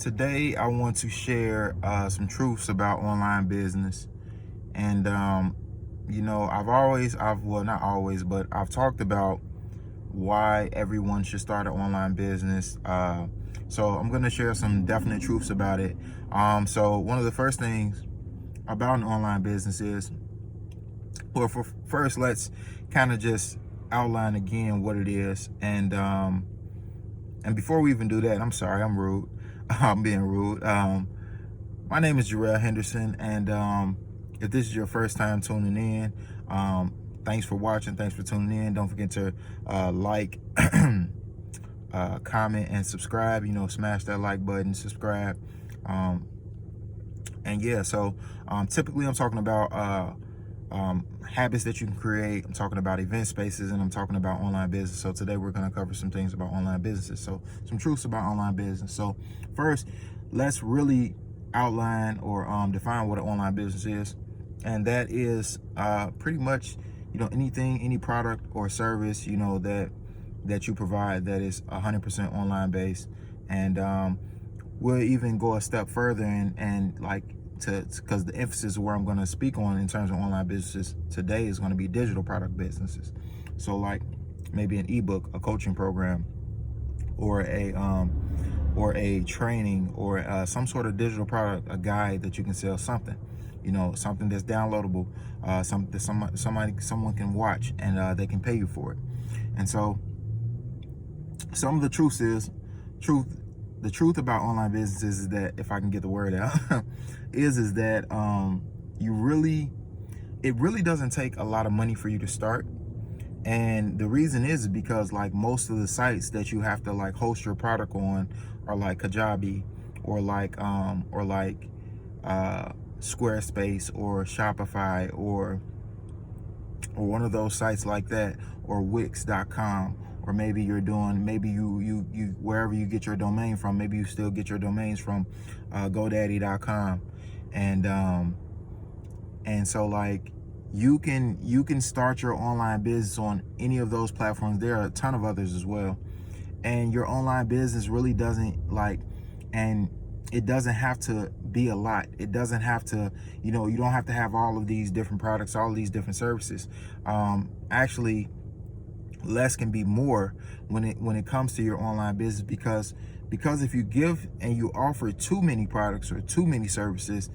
Today, I want to share some truths about online business. And, well, not always, but I've talked about why everyone should start an online business. So I'm going to share some definite truths about it. So one of the first things about an online business is, well, first, let's kind of just outline again what it is. And before we even do that, I'm sorry, I'm rude. I'm being rude. My name is Jarrell Henderson, and if this is your first time tuning in, thanks for watching. Thanks for tuning in. Don't forget to like, comment, and subscribe. Smash that like button, subscribe. And yeah, so typically I'm talking about habits that you can create. I'm talking about event spaces, and I'm talking about online business. So today we're going to cover some things about online businesses. So some truths about online business. So first, let's really outline or define what an online business is. And that is pretty much, anything, any product or service, that you provide that is 100% online based. And we'll even go a step further and like, because the emphasis where I'm going to speak on in terms of online businesses today is going to be digital product businesses. So like maybe an ebook, a coaching program, or a training, or some sort of digital product, a guide that you can sell, something, something that's downloadable, something that someone can watch, and they can pay you for it. And so some of the truth about online businesses is that, if I can get the word out, is that it really doesn't take a lot of money for you to start. And the reason is because, like, most of the sites that you have to like host your product on are like Kajabi, or like Squarespace, or Shopify, or one of those sites like that, or Wix.com. Or maybe you wherever you get your domain from, maybe you still get your domains from GoDaddy.com. And so, like, you can start your online business on any of those platforms. There are a ton of others as well. And your online business really doesn't it doesn't have to be a lot. It doesn't have to, you don't have to have all of these different products, all of these different services. Actually, less can be more when it comes to your online business, because if you give and you offer too many products or too many services,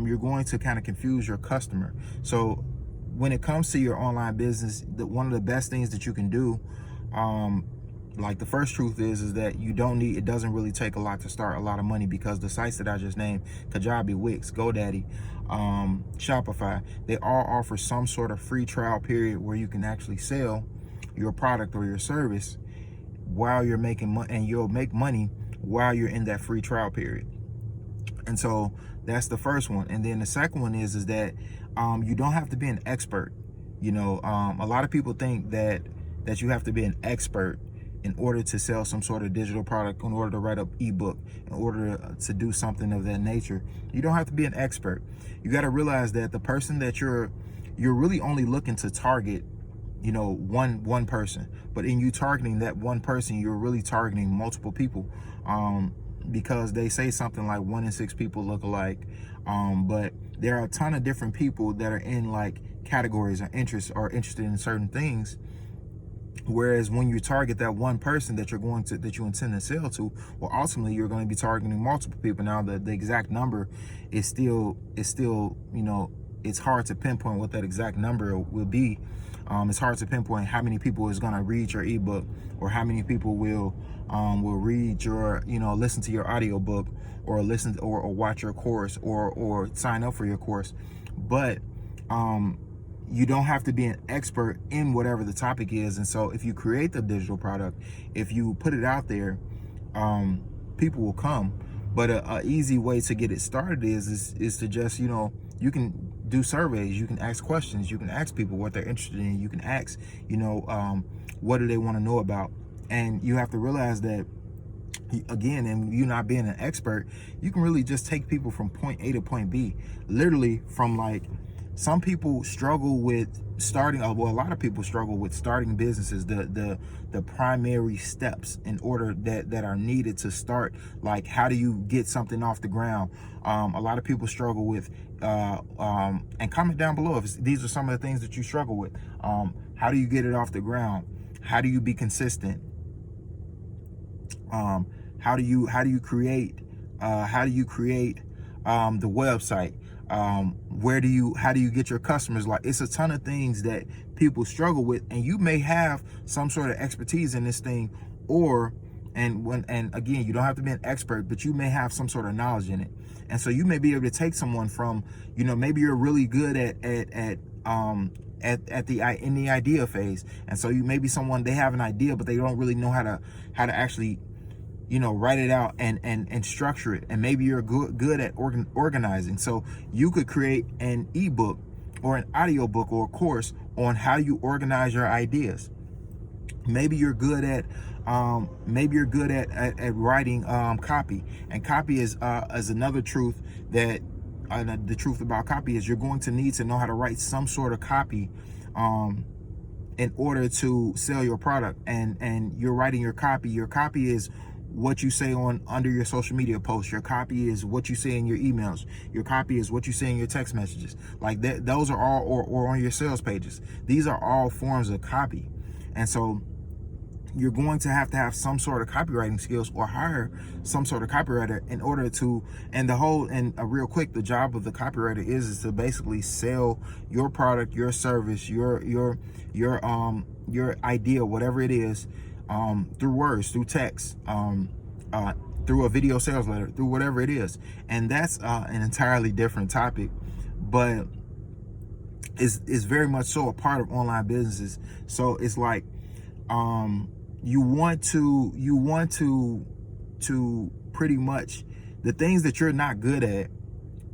you're going to kind of confuse your customer. So when it comes to your online business, one of the best things that you can do, like, the first truth is that it doesn't really take a lot to start, a lot of money, because the sites that I just named, Kajabi, Wix, GoDaddy, Shopify, they all offer some sort of free trial period where you can actually sell your product or your service while you're making money, and you'll make money while you're in that free trial period. And so that's the first one. And then the second one is that you don't have to be an expert. A lot of people think that you have to be an expert in order to sell some sort of digital product, in order to write an ebook, in order to do something of that nature. You don't have to be an expert. You got to realize that the person that you're really only looking to target, one person. But in you targeting that one person, you're really targeting multiple people, because they say something like 1 in 6 people look alike. But there are a ton of different people that are in like categories or interests, or interested in certain things. Whereas when you target that one person that you intend to sell to, well, ultimately you're going to be targeting multiple people. Now, the exact number is still, it's hard to pinpoint what that exact number will be. It's hard to pinpoint how many people is going to read your ebook, or how many people will read your, listen to your audiobook, or listen or watch your course, or sign up for your course. But you don't have to be an expert in whatever the topic is. And so if you create the digital product, if you put it out there, people will come. But a easy way to get it started is to just, you can do surveys, you can ask questions, you can ask people what they're interested in, you can ask, what do they want to know about. And you have to realize that, again, and you not being an expert, you can really just take people from point A to point B, literally from like some people struggle with starting, well, a lot of people struggle with starting businesses, the primary steps in order that are needed to start. Like, how do you get something off the ground? A lot of people struggle with, and comment down below if these are some of the things that you struggle with. How do you get it off the ground? How do you be consistent? How do you create the website? How do you get your customers? Like, it's a ton of things that people struggle with, and you may have some sort of expertise in this thing, and again, you don't have to be an expert, but you may have some sort of knowledge in it. And so you may be able to take someone from, maybe you're really good in the idea phase, and so you maybe someone, they have an idea, but they don't really know how to actually write it out and structure it. And maybe you're good at organizing. So you could create an ebook or an audio book or a course on how you organize your ideas. Maybe you're good at writing copy. And copy is another truth that the truth about copy is you're going to need to know how to write some sort of copy in order to sell your product. And you're writing your copy. Your copy is what you say under your social media posts. Your copy is what you say in your emails. Your copy is what you say in your text messages. Like that, those are all, or on your sales pages. These are all forms of copy. And so you're going to have some sort of copywriting skills, or hire some sort of copywriter in order to, real quick, the job of the copywriter is to basically sell your product, your service, your idea, whatever it is, through words, through text, through a video sales letter, through whatever it is. And that's an entirely different topic, but is very much so a part of online businesses. So it's like, you want to pretty much, the things that you're not good at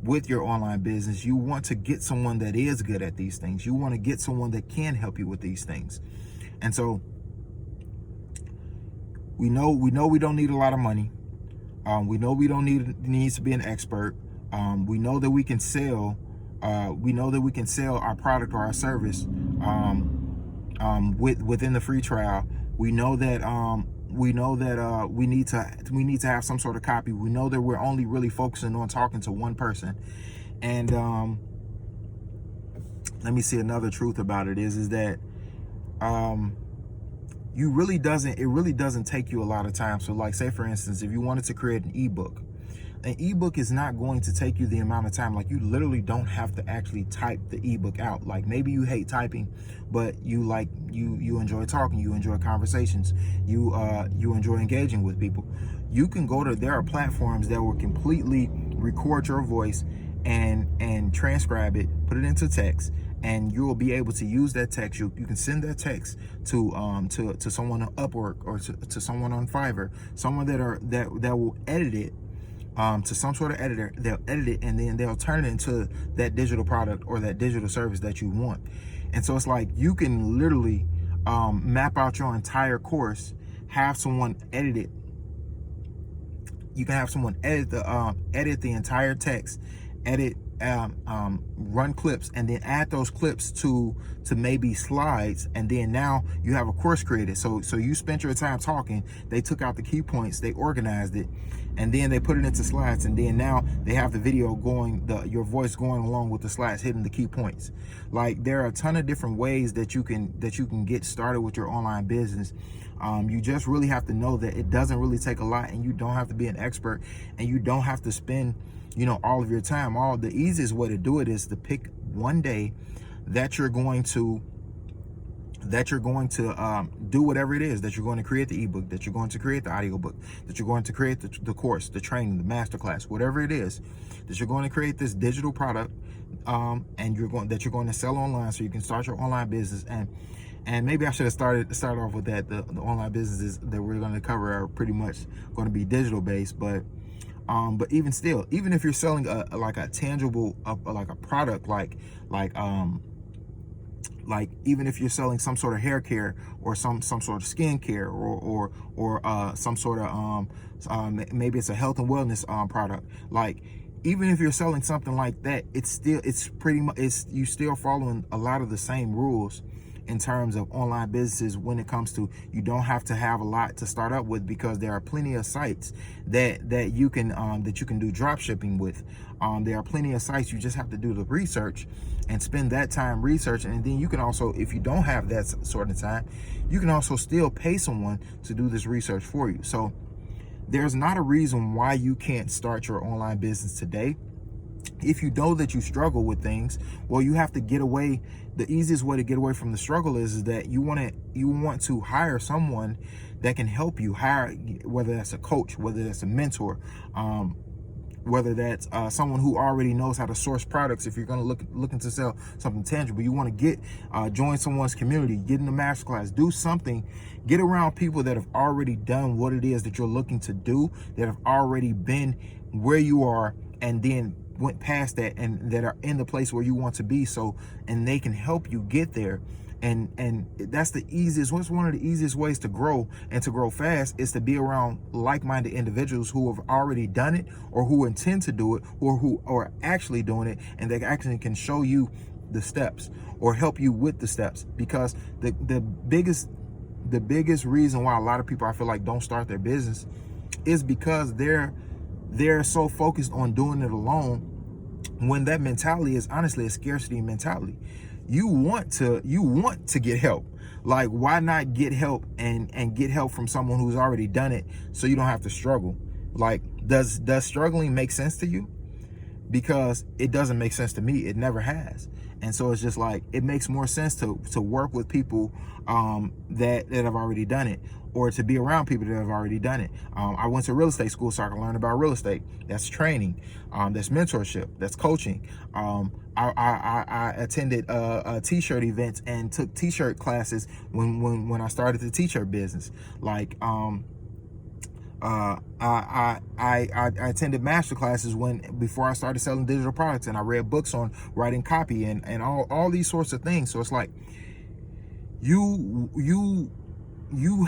with your online business, you want to get someone that is good at these things. You want to get someone that can help you with these things. And so we know we don't need a lot of money. We know we don't need to be an expert. We know that we can sell. We know that we can sell our product or our service within the free trial. We know that we need to have some sort of copy. We know that we're only really focusing on talking to one person. And let me see, another truth about it is that it really doesn't take you a lot of time. So like, say for instance, if you wanted to create an ebook is not going to take you the amount of time. Like, you literally don't have to actually type the ebook out. Like, maybe you hate typing, but you enjoy talking, you enjoy conversations, you enjoy engaging with people. You can there are platforms that will completely record your voice and transcribe it, put it into text, and you will be able to use that text. You can send that text to someone on Upwork, or to someone on Fiverr, someone that will edit it, to some sort of editor. They'll edit it, and then they'll turn it into that digital product or that digital service that you want. And so it's like, you can literally map out your entire course, have someone edit it. You can have someone edit the entire text, run clips, and then add those clips to maybe slides, and then now you have a course created. So you spent your time talking, they took out the key points, they organized it, and then they put it into slides, and then now they have the video going, your voice going along with the slides, hitting the key points. Like, there are a ton of different ways that you can get started with your online business. You just really have to know that it doesn't really take a lot, and you don't have to be an expert, and you don't have to spend all of your time. The easiest way to do it is to pick one day that you're going to do whatever it is, that you're going to create the ebook, that you're going to create the audiobook, that you're going to create the course, the training, the masterclass, whatever it is, that you're going to create this digital product, and you're going to sell online, so you can start your online business. And maybe I should have started off with that. The online businesses that we're going to cover are pretty much going to be digital based, but even still, even if you're selling a tangible, like a product, like even if you're selling some sort of hair care, or some sort of skin care, or some sort of maybe it's a health and wellness product. Like, even if you're selling something like that, it's pretty much, you still following a lot of the same rules in terms of online businesses when it comes to, you don't have to have a lot to start up with, because there are plenty of sites that you can do drop shipping with. There are plenty of sites. You just have to do the research and spend that time researching. And then you can also, if you don't have that sort of time, you can also still pay someone to do this research for you. So there's not a reason why you can't start your online business today. If you know that you struggle with things, well, you have to get away. The easiest way to get away from the struggle is that you want to hire someone that can help you. Hire, whether that's a coach, whether that's a mentor, whether that's someone who already knows how to source products. If you're going to looking to sell something tangible, you want to join someone's community, get in a masterclass, do something, get around people that have already done what it is that you're looking to do, that have already been where you are, and then went past that, and that are in the place where you want to be. So, and they can help you get there. And that's the easiest, what's one of the easiest ways to grow, and to grow fast, is to be around like-minded individuals who have already done it, or who intend to do it, or who are actually doing it, and they actually can show you the steps or help you with the steps. Because the biggest reason why a lot of people, I feel like, don't start their business is because they're so focused on doing it alone, when that mentality is honestly a scarcity mentality. You want to get help. Like, why not get help and get help from someone who's already done it, so you don't have to struggle? Like, does struggling make sense to you? Because it doesn't make sense to me. It never has. And so it's just like, it makes more sense to work with people that have already done it, or to be around people that have already done it. I went to real estate school so I can learn about real estate. That's training. That's mentorship. That's coaching. I attended t-shirt events and took t-shirt classes when I started the t-shirt business. Like, I attended master classes before I started selling digital products, and I read books on writing copy and all these sorts of things. So it's like, you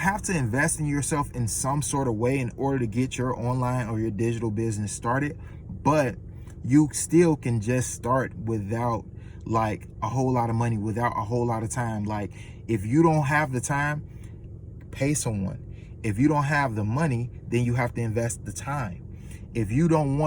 have to invest in yourself in some sort of way in order to get your online or your digital business started. But you still can just start without like a whole lot of money, without a whole lot of time. Like, if you don't have the time, pay someone. If you don't have the money, then you have to invest the time. If you don't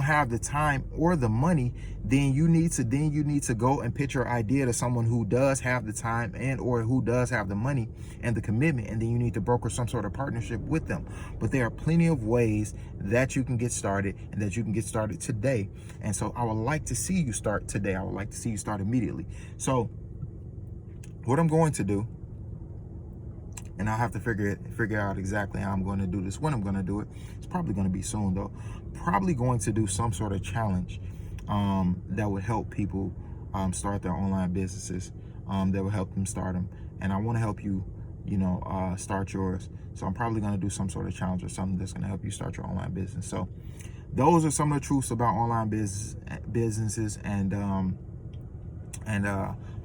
have the time or the money, then you need to go and pitch your idea to someone who does have the time and or who does have the money and the commitment, and then you need to broker some sort of partnership with them. But there are plenty of ways that you can get started, and that you can get started today. And so I would like to see you start today. I would like to see you start immediately. So what I'm going to do, and I'll have to figure out exactly how I'm going to do this, when I'm going to do it. It's probably going to be soon, though. Probably going to do some sort of challenge that would help people start their online businesses, that will help them start them. And I want to help you, start yours. So I'm probably going to do some sort of challenge or something that's going to help you start your online business. So those are some of the truths about online businesses, and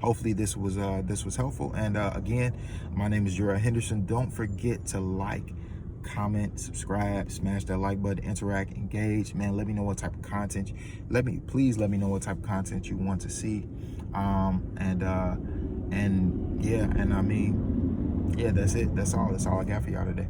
hopefully this was helpful. And again, my name is Jarrell Henderson. Don't forget to like, comment, subscribe, smash that like button, interact, engage. Man, let me know what type of content. Please let me know what type of content you want to see. And yeah, that's it. That's all I got for y'all today.